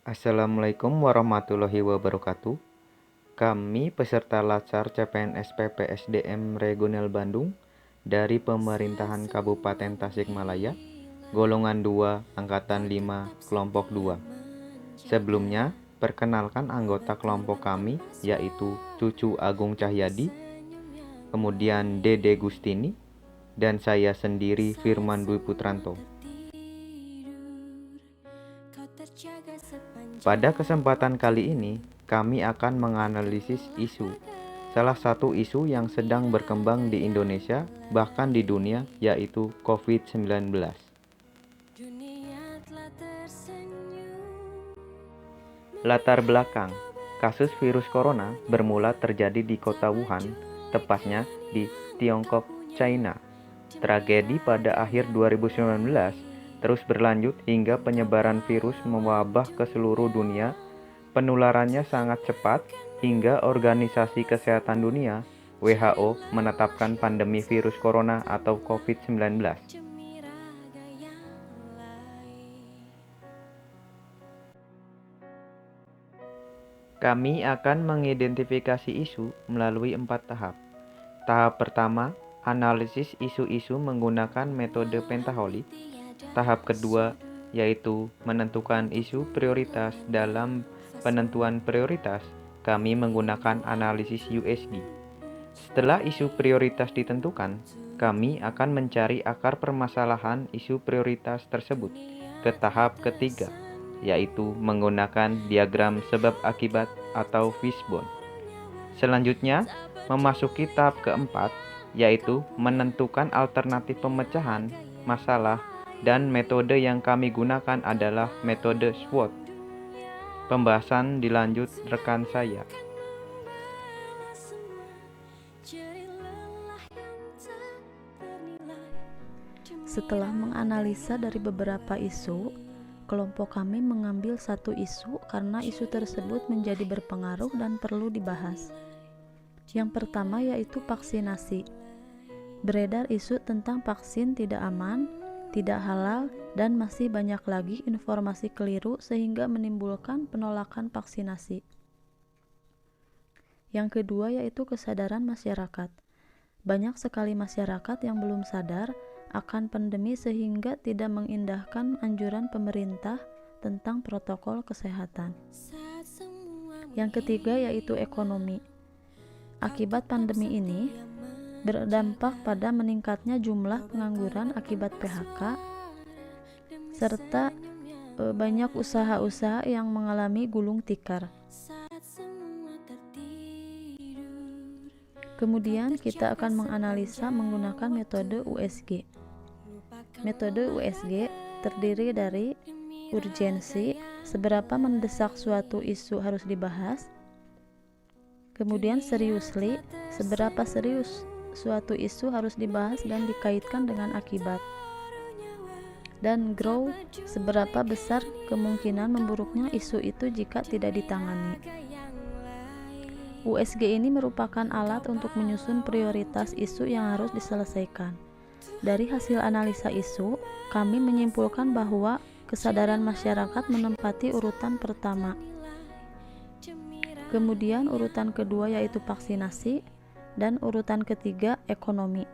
Assalamualaikum warahmatullahi wabarakatuh. Kami peserta Latsar CPNS PPSDM Regional Bandung dari Pemerintahan Kabupaten Tasikmalaya, golongan 2, angkatan 5, kelompok 2. Sebelumnya, perkenalkan anggota kelompok kami, yaitu Cucu Agung Cahyadi, kemudian Dede Gustini, dan saya sendiri Firman Dwi Putranto. Pada kesempatan kali ini, kami akan menganalisis isu. Salah satu isu yang sedang berkembang di Indonesia, bahkan di dunia, yaitu COVID-19. Latar belakang, kasus virus corona bermula terjadi di kota Wuhan, tepatnya di Tiongkok, China. Tragedi pada akhir 2019 terus berlanjut hingga penyebaran virus mewabah ke seluruh dunia. Penularannya sangat cepat hingga Organisasi Kesehatan Dunia (WHO) menetapkan pandemi virus corona atau COVID-19. Kami akan mengidentifikasi isu melalui 4 tahap. Tahap pertama, analisis isu-isu menggunakan metode pentaholik. Tahap kedua, yaitu menentukan isu prioritas. Dalam penentuan prioritas, kami menggunakan analisis USG. Setelah isu prioritas ditentukan, kami akan mencari akar permasalahan isu prioritas tersebut ke tahap ketiga, yaitu menggunakan diagram sebab akibat atau fishbone. Selanjutnya, memasuki tahap keempat, yaitu menentukan alternatif pemecahan masalah, dan metode yang kami gunakan adalah metode SWOT. Pembahasan dilanjut rekan saya. Setelah menganalisa dari beberapa isu, kelompok kami mengambil satu isu karena isu tersebut menjadi berpengaruh dan perlu dibahas. Yang pertama yaitu vaksinasi. Beredar isu tentang vaksin tidak aman, tidak halal, dan masih banyak lagi informasi keliru sehingga menimbulkan penolakan vaksinasi. Yang kedua yaitu kesadaran masyarakat. Banyak sekali masyarakat yang belum sadar akan pandemi sehingga tidak mengindahkan anjuran pemerintah tentang protokol kesehatan. Yang ketiga yaitu ekonomi. Akibat pandemi ini berdampak pada meningkatnya jumlah pengangguran akibat PHK serta banyak usaha-usaha yang mengalami gulung tikar. Kemudian kita akan menganalisa menggunakan metode USG. Metode USG terdiri dari urgensi, seberapa mendesak suatu isu harus dibahas. Kemudian seriously, seberapa serius suatu isu harus dibahas dan dikaitkan dengan akibat. Dan grow, seberapa besar kemungkinan memburuknya isu itu jika tidak ditangani. USG ini merupakan alat untuk menyusun prioritas isu yang harus diselesaikan. Dari hasil analisa isu, kami menyimpulkan bahwa kesadaran masyarakat menempati urutan pertama. Kemudian urutan kedua yaitu vaksinasi, dan urutan ketiga ekonomi.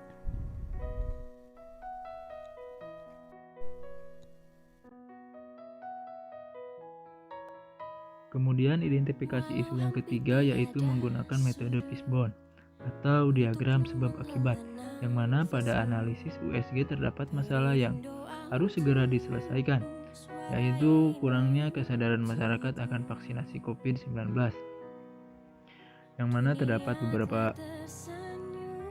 Kemudian identifikasi isu yang ketiga yaitu menggunakan metode fishbone atau diagram sebab akibat, yang mana pada analisis USG terdapat masalah yang harus segera diselesaikan, yaitu kurangnya kesadaran masyarakat akan vaksinasi COVID-19, yang mana terdapat beberapa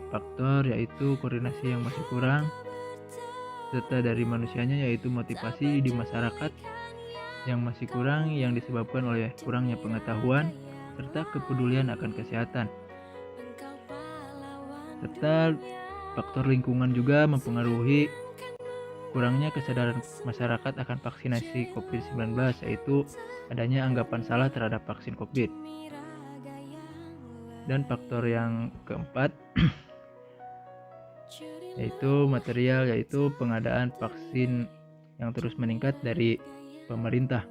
faktor yaitu koordinasi yang masih kurang, serta dari manusianya yaitu motivasi di masyarakat yang masih kurang yang disebabkan oleh kurangnya pengetahuan serta kepedulian akan kesehatan. Serta faktor lingkungan juga mempengaruhi kurangnya kesadaran masyarakat akan vaksinasi COVID-19, yaitu adanya anggapan salah terhadap vaksin COVID. Dan faktor yang keempat yaitu material, yaitu pengadaan vaksin yang terus meningkat dari pemerintah.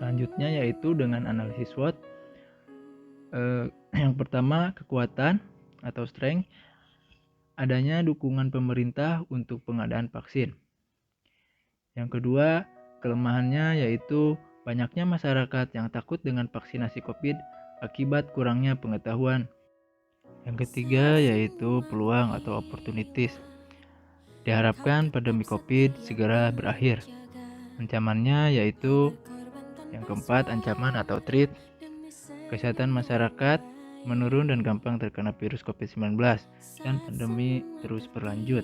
Selanjutnya yaitu dengan analisis SWOT. Yang pertama, kekuatan atau strength, adanya dukungan pemerintah untuk pengadaan vaksin. Yang kedua, kelemahannya yaitu banyaknya masyarakat yang takut dengan vaksinasi COVID akibat kurangnya pengetahuan. Yang ketiga yaitu peluang atau opportunities. Diharapkan pandemi COVID segera berakhir. Ancamannya yaitu yang keempat, ancaman atau threat. Kesehatan masyarakat menurun dan gampang terkena virus COVID-19 dan pandemi terus berlanjut.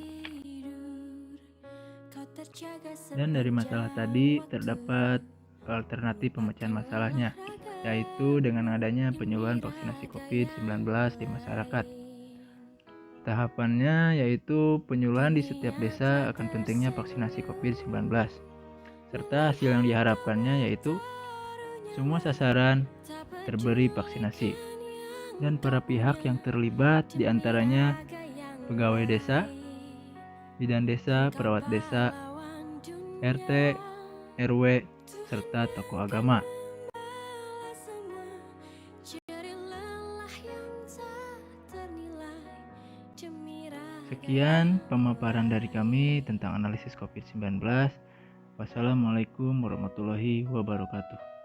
Dan dari masalah tadi terdapat alternatif pemecahan masalahnya, yaitu dengan adanya penyuluhan vaksinasi COVID-19 di masyarakat. Tahapannya yaitu penyuluhan di setiap desa akan pentingnya vaksinasi COVID-19, serta hasil yang diharapkannya yaitu semua sasaran terberi vaksinasi, dan para pihak yang terlibat diantaranya pegawai desa, bidan desa, perawat desa, RT, RW, serta tokoh agama. Sekian pemaparan dari kami tentang analisis COVID-19. Wassalamualaikum warahmatullahi wabarakatuh.